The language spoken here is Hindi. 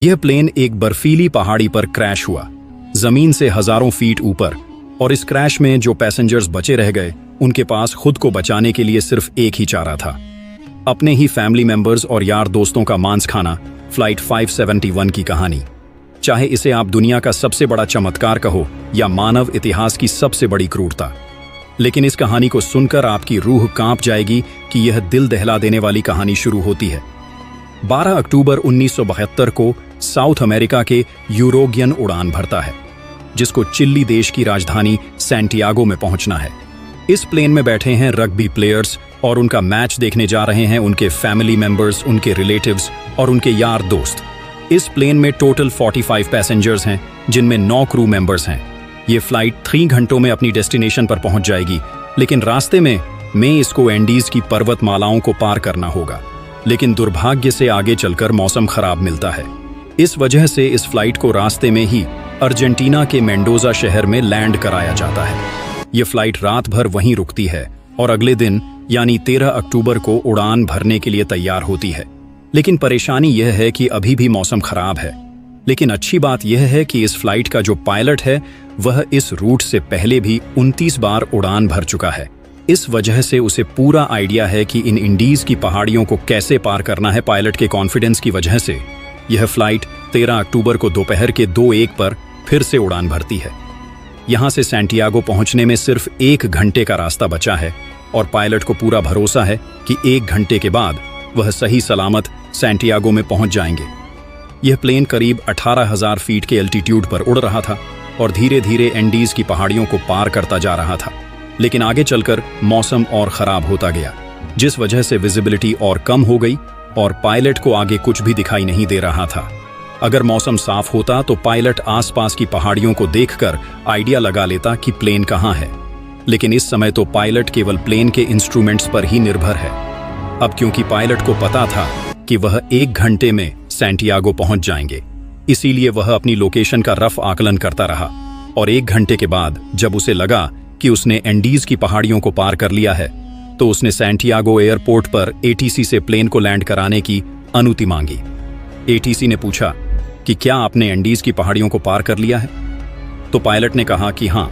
यह प्लेन एक बर्फीली पहाड़ी पर क्रैश हुआ, जमीन से हजारों फीट ऊपर। और इस क्रैश में जो पैसेंजर्स बचे रह गए, उनके पास खुद को बचाने के लिए सिर्फ एक ही चारा था, अपने ही फैमिली मेंबर्स और यार दोस्तों का मांस खाना। फ्लाइट 571 की कहानी, चाहे इसे आप दुनिया का सबसे बड़ा चमत्कार कहो या मानव इतिहास की सबसे बड़ी क्रूरता, लेकिन इस कहानी को सुनकर आपकी रूह कांप जाएगी कि यह दिल दहला देने वाली कहानी शुरू होती है। 12 अक्टूबर 1972 को साउथ अमेरिका के यूरोगियन उड़ान भरता है, जिसको चिली देश की राजधानी सैंटियागो में पहुंचना है। इस प्लेन में बैठे हैं रग्बी प्लेयर्स और उनका मैच देखने जा रहे हैं उनके फैमिली मेंबर्स, उनके रिलेटिव्स और उनके यार दोस्त। इस प्लेन में टोटल 45 पैसेंजर्स हैं, जिनमें 9 क्रू मेंबर्स हैं। ये फ्लाइट 3 घंटों में अपनी डेस्टिनेशन पर पहुंच जाएगी, लेकिन रास्ते में इसको एंडीज की पर्वतमालाओं को पार करना होगा। लेकिन दुर्भाग्य से आगे चलकर मौसम खराब मिलता है। इस वजह से इस फ्लाइट को रास्ते में ही अर्जेंटीना के मेंडोजा शहर में लैंड कराया जाता है। ये फ्लाइट रात भर वहीं रुकती है और अगले दिन यानी 13 अक्टूबर को उड़ान भरने के लिए तैयार होती है। लेकिन परेशानी यह है कि अभी भी मौसम खराब है। लेकिन अच्छी बात यह है कि इस फ्लाइट का जो पायलट है वह इस रूट से पहले भी 29 बार उड़ान भर चुका है। इस वजह से उसे पूरा आइडिया है कि इन इंडीज की पहाड़ियों को कैसे पार करना है। पायलट के कॉन्फिडेंस की वजह से यह फ्लाइट 13 अक्टूबर को दोपहर के 2:01 पर फिर से उड़ान भरती है। यहां से सैंटियागो पहुंचने में सिर्फ 1 घंटे का रास्ता बचा है और पायलट को पूरा भरोसा है कि 1 घंटे के बाद वह सही सलामत सैंटियागो में पहुंच जाएंगे। यह प्लेन करीब 18,000 फीट के एल्टीट्यूड पर उड़ रहा था और धीरे धीरे एंडीज की पहाड़ियों को पार करता जा रहा था। लेकिन आगे चलकर मौसम और खराब होता गया, जिस वजह से विजिबिलिटी और कम हो गई और पायलट को आगे कुछ भी दिखाई नहीं दे रहा था। अगर मौसम साफ होता तो पायलट आसपास की पहाड़ियों को देखकर आइडिया लगा लेता कि प्लेन कहां है। लेकिन इस समय तो पायलट केवल प्लेन के इंस्ट्रूमेंट्स पर ही निर्भर है। अब क्योंकि पायलट को पता था कि वह 1 घंटे में सैंटियागो पहुंच जाएंगे, इसीलिए वह अपनी लोकेशन का रफ आकलन करता रहा। और 1 घंटे के बाद जब उसे लगा कि उसने एंडीज की पहाड़ियों को पार कर लिया है, तो उसने सैंटियागो एयरपोर्ट पर एटीसी से प्लेन को लैंड कराने की अनुमति मांगी। एटीसी ने पूछा कि क्या आपने एंडीज की पहाड़ियों को पार कर लिया है? तो पायलट ने कहा कि हाँ,